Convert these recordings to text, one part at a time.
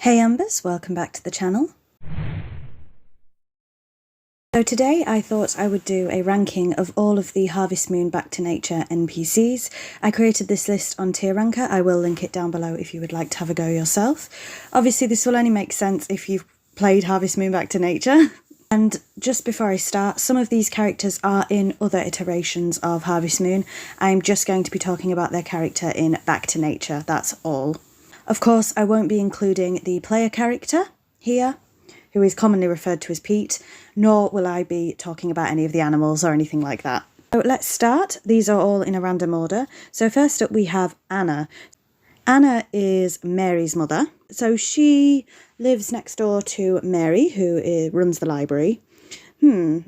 Hey Embers, welcome back to the channel. So today I thought I would do a ranking of all of the Harvest Moon Back to Nature NPCs. I created this list on Tier Ranker. I will link it down below if you would like to have a go yourself. Obviously this will only make sense if you've played Harvest Moon Back to Nature. And just before I start, some of these characters are in other iterations of Harvest Moon. I'm just going to be talking about their character in Back to Nature, that's all. Of course, I won't be including the player character here, who is commonly referred to as Pete, nor will I be talking about any of the animals or anything like that. So let's start. These are all in a random order. So first up we have Anna. Anna is Mary's mother. So she lives next door to Mary, who runs the library.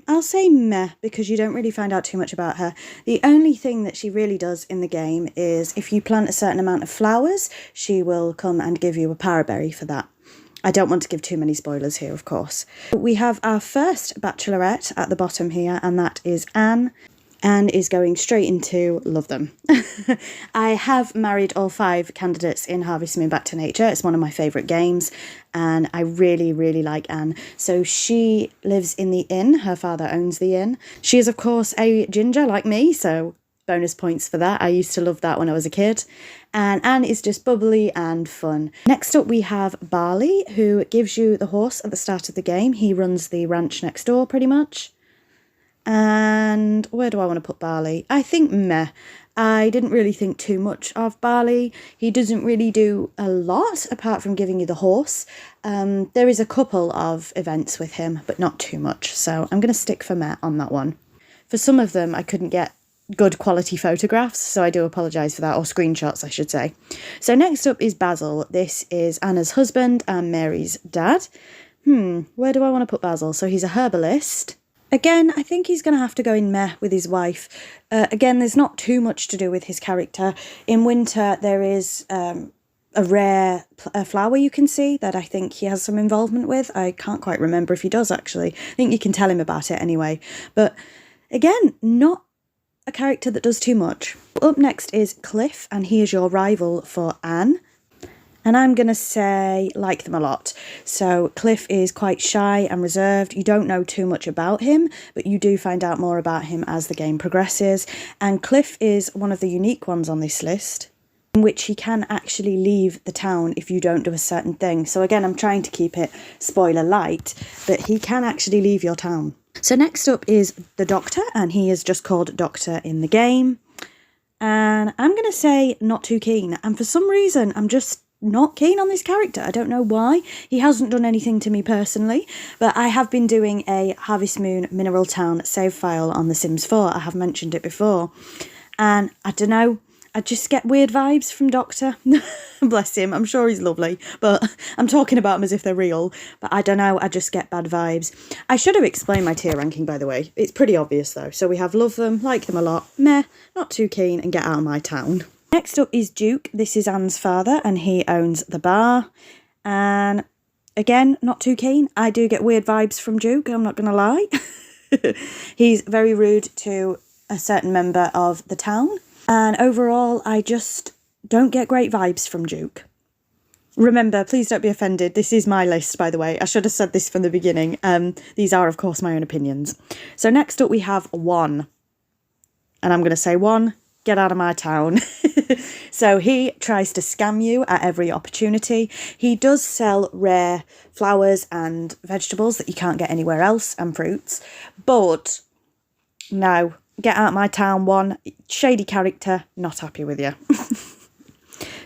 I'll say meh, because you don't really find out too much about her. The only thing that she really does in the game is if you plant a certain amount of flowers, she will come and give you a paraberry for that. I don't want to give too many spoilers here, of course. We have our first bachelorette at the bottom here, and that is Anne. Anne is going straight into love them. I have married all 5 candidates in Harvest Moon Back to Nature. It's one of my favourite games and I really, really like Anne. So she lives in the inn. Her father owns the inn. She is, of course, a ginger like me, so bonus points for that. I used to love that when I was a kid. And Anne is just bubbly and fun. Next up we have Barley, who gives you the horse at the start of the game. He runs the ranch next door pretty much. And where do I want to put Barley? I think meh. I didn't really think too much of Barley. He doesn't really do a lot apart from giving you the horse. There is a couple of events with him, but not too much. So I'm going to stick for meh on that one. For some of them, I couldn't get good quality photographs, so I do apologise for that, or screenshots, I should say. So next up is Basil. This is Anna's husband and Mary's dad. Where do I want to put Basil? So he's a herbalist. Again, I think he's going to have to go in meh with his wife. Again, there's not too much to do with his character. In winter, there is a rare flower you can see that I think he has some involvement with. I can't quite remember if he does, actually. I think you can tell him about it anyway. But again, not a character that does too much. Up next is Cliff, and he is your rival for Anne. And I'm going to say like them a lot. So Cliff is quite shy and reserved. You don't know too much about him, but you do find out more about him as the game progresses. And Cliff is one of the unique ones on this list, in which he can actually leave the town if you don't do a certain thing. So again, I'm trying to keep it spoiler light, but he can actually leave your town. So next up is the Doctor, and he is just called Doctor in the game. And I'm going to say not too keen. And for some reason, I'm just not keen on this character. I don't know why. He hasn't done anything to me personally, but I have been doing a Harvest Moon Mineral Town save file on The Sims 4. I have mentioned it before. And I don't know, I just get weird vibes from Doctor. Bless him, I'm sure he's lovely, but I'm talking about him as if they're real. But I don't know, I just get bad vibes. I should have explained my tier ranking, by the way. It's pretty obvious though. So we have love them, like them a lot, meh, not too keen, and get out of my town. Next up is Duke. This is Anne's father, and he owns the bar. And again, not too keen. I do get weird vibes from Duke, I'm not going to lie. He's very rude to a certain member of the town. And overall, I just don't get great vibes from Duke. Remember, please don't be offended. This is my list, by the way. I should have said this from the beginning. These are, of course, my own opinions. So next up, we have Juan. And I'm going to say Juan, get out of my town. So he tries to scam you at every opportunity. He does sell rare flowers and vegetables that you can't get anywhere else, and fruits. But no, get out of my town, Juan. Shady character, not happy with you.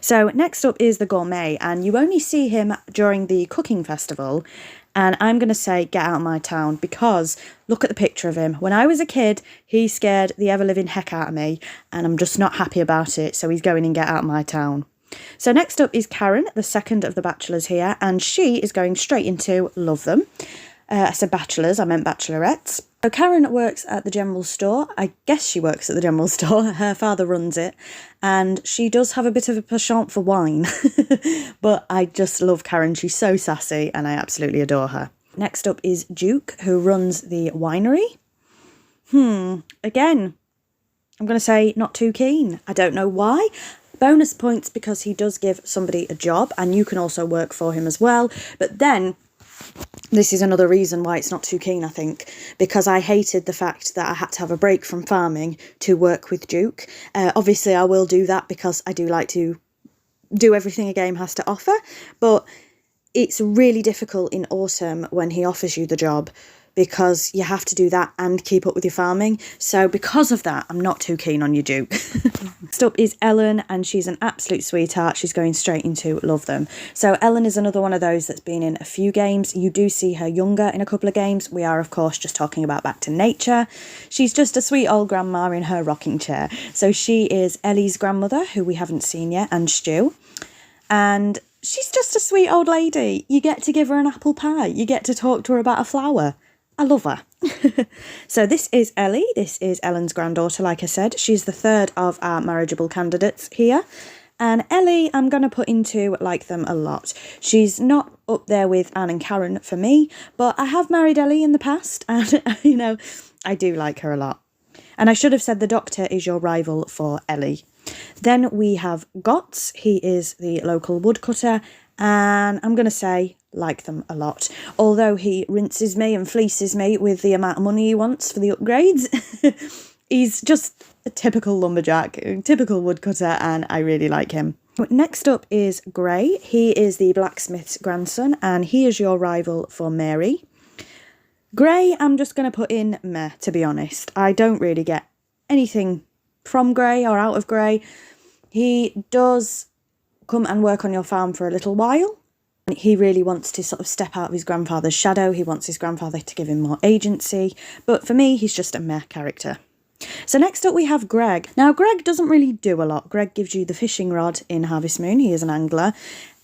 So next up is the Gourmet, and you only see him during the cooking festival. And I'm going to say get out of my town, because look at the picture of him. When I was a kid, he scared the ever-living heck out of me, and I'm just not happy about it, so he's going in get out of my town. So next up is Karen, the second of the bachelors here, and she is going straight into love them. I said bachelors, I meant bachelorettes. So Karen works at the general store. I guess she works at the general store. Her father runs it. And she does have a bit of a penchant for wine. But I just love Karen. She's so sassy and I absolutely adore her. Next up is Duke, who runs the winery. Again, I'm going to say not too keen. I don't know why. Bonus points because he does give somebody a job, and you can also work for him as well. But then this is another reason why it's not too keen, I think, because I hated the fact that I had to have a break from farming to work with Duke. Obviously, I will do that because I do like to do everything a game has to offer, but it's really difficult in autumn when he offers you the job, because you have to do that and keep up with your farming. So because of that, I'm not too keen on you, Duke. Next up is Ellen, and she's an absolute sweetheart. She's going straight into love them. So Ellen is another one of those that's been in a few games. You do see her younger in a couple of games. We are, of course, just talking about Back to Nature. She's just a sweet old grandma in her rocking chair. So she is Ellie's grandmother, who we haven't seen yet, and Stu. And she's just a sweet old lady. You get to give her an apple pie. You get to talk to her about a flower. I love her. So this is Ellie. This is Ellen's granddaughter, like I said. She's the third of our marriageable candidates here. And Ellie, I'm going to put into like them a lot. She's not up there with Anne and Karen for me, but I have married Ellie in the past, and, you know, I do like her a lot. And I should have said the Doctor is your rival for Ellie. Then we have Gotts. He is the local woodcutter, and I'm going to say like them a lot. Although he rinses me and fleeces me with the amount of money he wants for the upgrades, he's just a typical lumberjack, a typical woodcutter, and I really like him. Next up is Gray. He is the blacksmith's grandson, and he is your rival for Mary. Gray, I'm just going to put in meh, to be honest. I don't really get anything from Gray or out of Gray. He does come and work on your farm for a little while. He really wants to sort of step out of his grandfather's shadow. He wants his grandfather to give him more agency. But for me, he's just a meh character. So next up we have Greg. Now, Greg doesn't really do a lot. Greg gives you the fishing rod in Harvest Moon. He is an angler.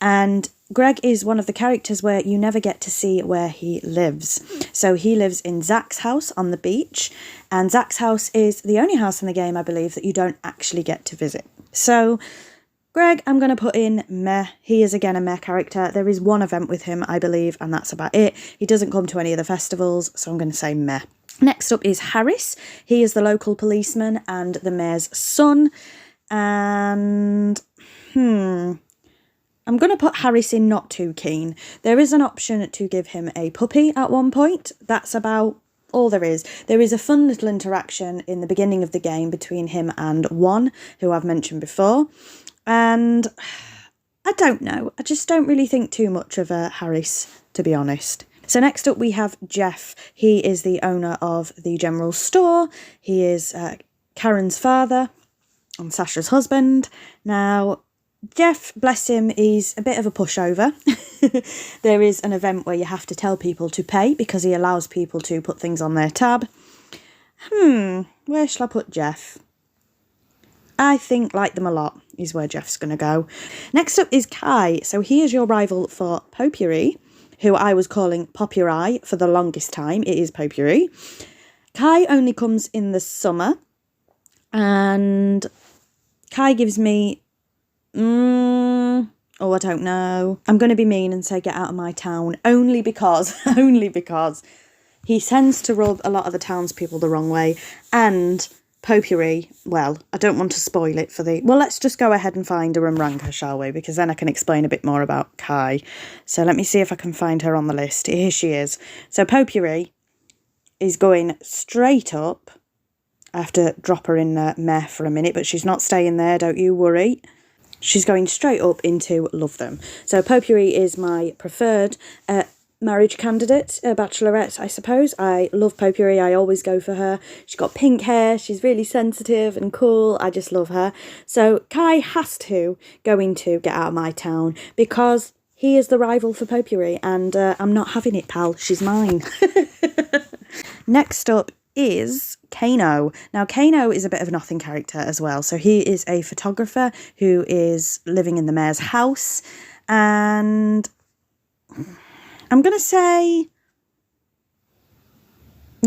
And Greg is one of the characters where you never get to see where he lives. So he lives in Zach's house on the beach. And Zach's house is the only house in the game, I believe, that you don't actually get to visit. So Greg, I'm going to put in meh. He is again a meh character. There is one event with him, I believe, and that's about it. He doesn't come to any of the festivals, so I'm going to say meh. Next up is Harris. He is the local policeman and the mayor's son. And, I'm going to put Harris in not too keen. There is an option to give him a puppy at one point. That's about all there is. There is a fun little interaction in the beginning of the game between him and Juan, who I've mentioned before. And I don't know. I just don't really think too much of Harris, to be honest. So next up we have Jeff. He is the owner of the general store. He is Karen's father and Sasha's husband. Now, Jeff, bless him, is a bit of a pushover. There is an event where you have to tell people to pay because he allows people to put things on their tab. Where shall I put Jeff? I think like them a lot is where Jeff's going to go. Next up is Kai. So he is your rival for Potpourri, who I was calling Popuri for the longest time. It is Potpourri. Kai only comes in the summer, and Kai gives me, I don't know. I'm going to be mean and say get out of my town, only because he tends to rub a lot of the townspeople the wrong way, and Potpourri, well, I don't want to spoil it for the... Well, let's just go ahead and find her and rank her, shall we? Because then I can explain a bit more about Kai. So let me see if I can find her on the list. Here she is. So Potpourri is going straight up. I have to drop her in meh for a minute, but she's not staying there, don't you worry. She's going straight up into love them. So Potpourri is my preferred marriage candidate, bachelorette, I suppose. I love Potpourri. I always go for her. She's got pink hair. She's really sensitive and cool. I just love her. So Kai has to go into Get Out of My Town because he is the rival for Potpourri, and I'm not having it, pal. She's mine. Next up is Kano. Now, Kano is a bit of a nothing character as well. So he is a photographer who is living in the mayor's house, and I'm going to say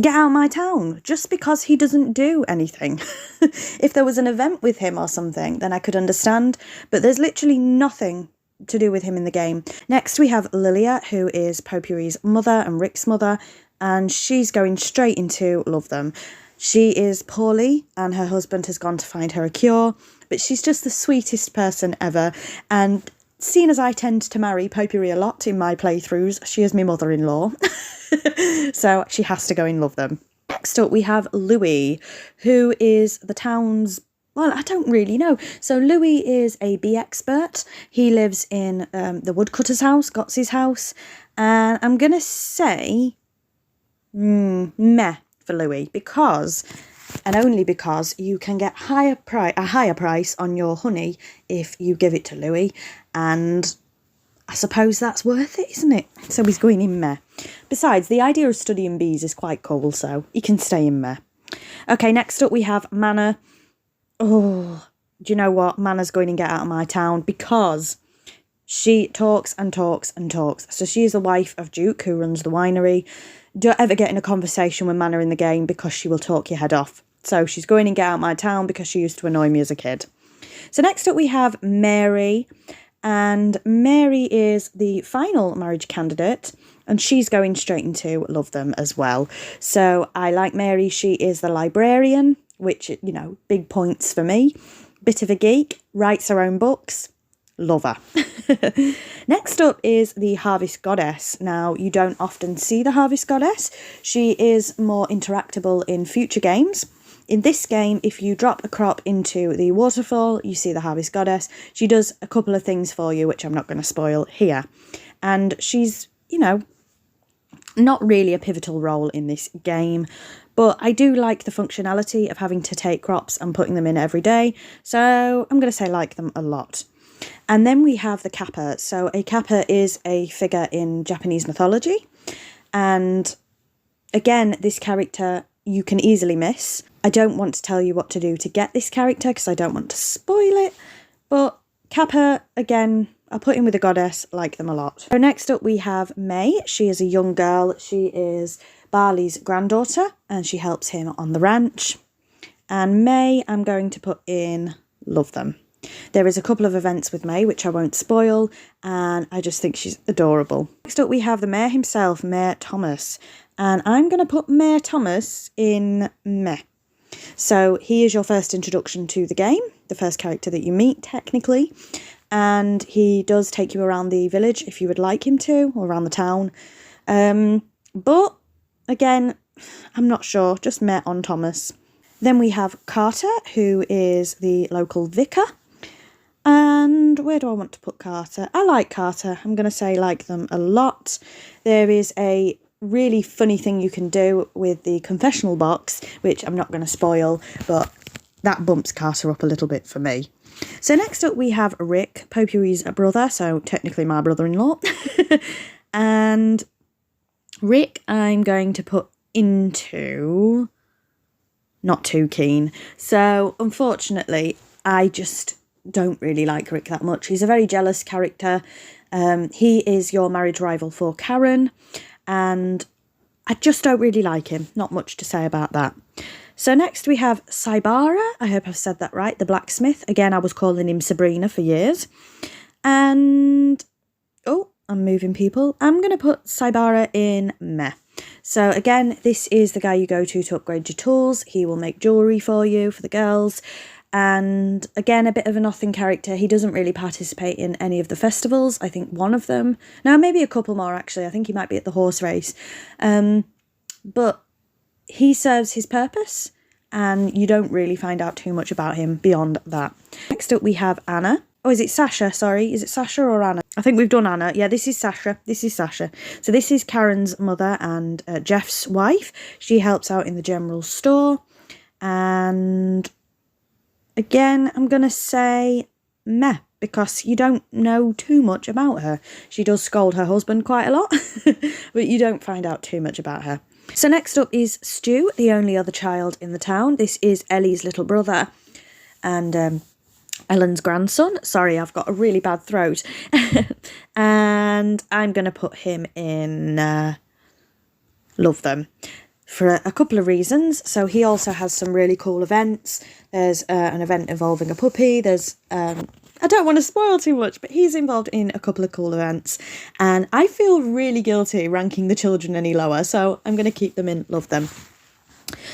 Get Out of My Town, just because he doesn't do anything. If there was an event with him or something, then I could understand, but there's literally nothing to do with him in the game. Next, we have Lilia, who is Potpourri's mother and Rick's mother, and she's going straight into love them. She is poorly, and her husband has gone to find her a cure, but she's just the sweetest person ever. And seeing as I tend to marry potpourri a lot in my playthroughs, she is my mother-in-law. So she has to go in Love Them. Next up, we have Louis, who is the town's... Well, I don't really know. So Louis is a bee expert. He lives in the woodcutter's house, Gotz's house. And I'm going to say meh for Louis, because, and only because, you can get a higher price on your honey if you give it to Louis. And I suppose that's worth it, isn't it? So he's going in meh. Besides, the idea of studying bees is quite cool, so he can stay in meh. Okay, next up we have Manor. Oh, do you know what? Manna's going to get out of my town because she talks and talks and talks. So she is the wife of Duke, who runs the winery. Don't ever get in a conversation with Manna in the game because she will talk your head off. So she's going to get out of my town because she used to annoy me as a kid. So next up we have Mary. And Mary is the final marriage candidate. And she's going straight into Love Them as well. So I like Mary. She is the librarian, which, you know, big points for me. Bit of a geek, writes her own books. Love her. Next up is the Harvest Goddess. Now, you don't often see the Harvest Goddess. She is more interactable in future games. In this game, if you drop a crop into the waterfall, you see the Harvest Goddess. She does a couple of things for you, which I'm not going to spoil here. And she's, you know, not really a pivotal role in this game, but I do like the functionality of having to take crops and putting them in every day, so I'm going to say like them a lot. And then we have the Kappa. So a Kappa is a figure in Japanese mythology, and again, this character you can easily miss. I don't want to tell you what to do to get this character because I don't want to spoil it, but Kappa, again, I'll put in with the goddess, like them a lot. So next up we have May. She is a young girl. She is Barley's granddaughter and she helps him on the ranch. And May, I'm going to put in Love Them. There is a couple of events with May, which I won't spoil, and I just think she's adorable. Next up we have the mayor himself, Mayor Thomas. And I'm going to put Mayor Thomas in meh. So he is your first introduction to the game, the first character that you meet, technically. And he does take you around the village if you would like him to, or around the town. But, again, I'm not sure, just met on Thomas. Then we have Carter, who is the local vicar. And where do I want to put Carter? I like Carter. I'm going to say like them a lot. There is a really funny thing you can do with the confessional box, which I'm not going to spoil, but that bumps Carter up a little bit for me. So next up we have Rick, Potpourri's brother, so technically my brother-in-law. And Rick I'm going to put into not too keen. So unfortunately I just don't really like Rick that much. He's a very jealous character. He is your marriage rival for Karen, and I just don't really like him. Not much to say about that. So next we have Saibara. I hope I've said that right. The blacksmith. Again, I was calling him Sabrina for years. And, oh, I'm moving people. I'm going to put Saibara in meh. So again, this is the guy you go to upgrade your tools. He will make jewellery for you, for the girls. And again, a bit of a nothing character. He doesn't really participate in any of the festivals. I think one of them. No, maybe a couple more, actually. I think he might be at the horse race. But he serves his purpose, and you don't really find out too much about him beyond that. Next up, we have Anna. Oh, is it Sasha? Sorry. Is it Sasha or Anna? I think we've done Anna. Yeah, this is Sasha. This is Sasha. So this is Karen's mother and Jeff's wife. She helps out in the general store. And again, I'm going to say meh, because you don't know too much about her. She does scold her husband quite a lot, but you don't find out too much about her. So next up is Stu, the only other child in the town. This is Ellie's little brother and Ellen's grandson. Sorry, I've got a really bad throat. And I'm going to put him in Love Them for a couple of reasons. So he also has some really cool events. There's an event involving a puppy. There's I don't want to spoil too much, but he's involved in a couple of cool events. And I feel really guilty ranking the children any lower, so I'm going to keep them in Love Them.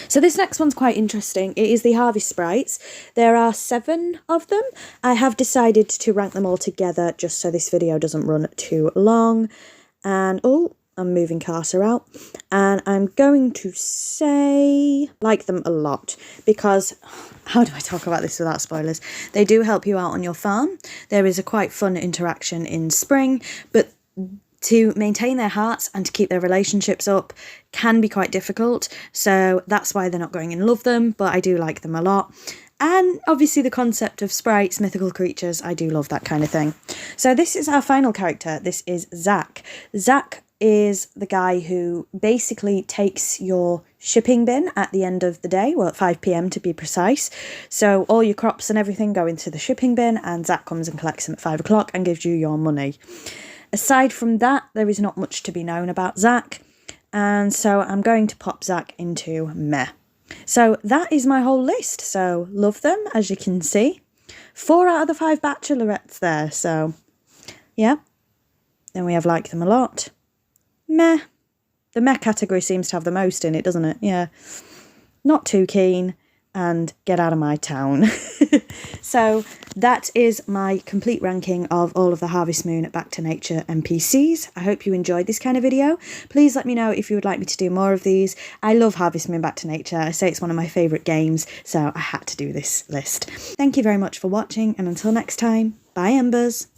So this next one's quite interesting. It is the Harvest Sprites. There are 7 of them. I have decided to rank them all together just so this video doesn't run too long. And, oh, I'm moving Carter out. And I'm going to say like them a lot because, how do I talk about this without spoilers? They do help you out on your farm. There is a quite fun interaction in spring, but to maintain their hearts and to keep their relationships up can be quite difficult. So that's why they're not going in love them, but I do like them a lot. And obviously the concept of sprites, mythical creatures, I do love that kind of thing. So this is our final character. This is Zach. Zach is the guy who basically takes your shipping bin at the end of the day, well, at 5 p.m. to be precise. So all your crops and everything go into the shipping bin and Zach comes and collects them at 5 o'clock and gives you your money. Aside from that, there is not much to be known about Zach, and so I'm going to pop Zach into meh. So that is my whole list, so love them, as you can see. 4 out of the 5 bachelorettes there, so yeah. Then we have like them a lot. Meh. The meh category seems to have the most in it, doesn't it? Yeah. Not too keen. And get out of my town. So that is my complete ranking of all of the Harvest Moon Back to Nature NPCs. I hope you enjoyed this kind of video. Please let me know if you would like me to do more of these. I love Harvest Moon Back to Nature. I say it's one of my favourite games, so I had to do this list. Thank you very much for watching, and until next time, bye Embers.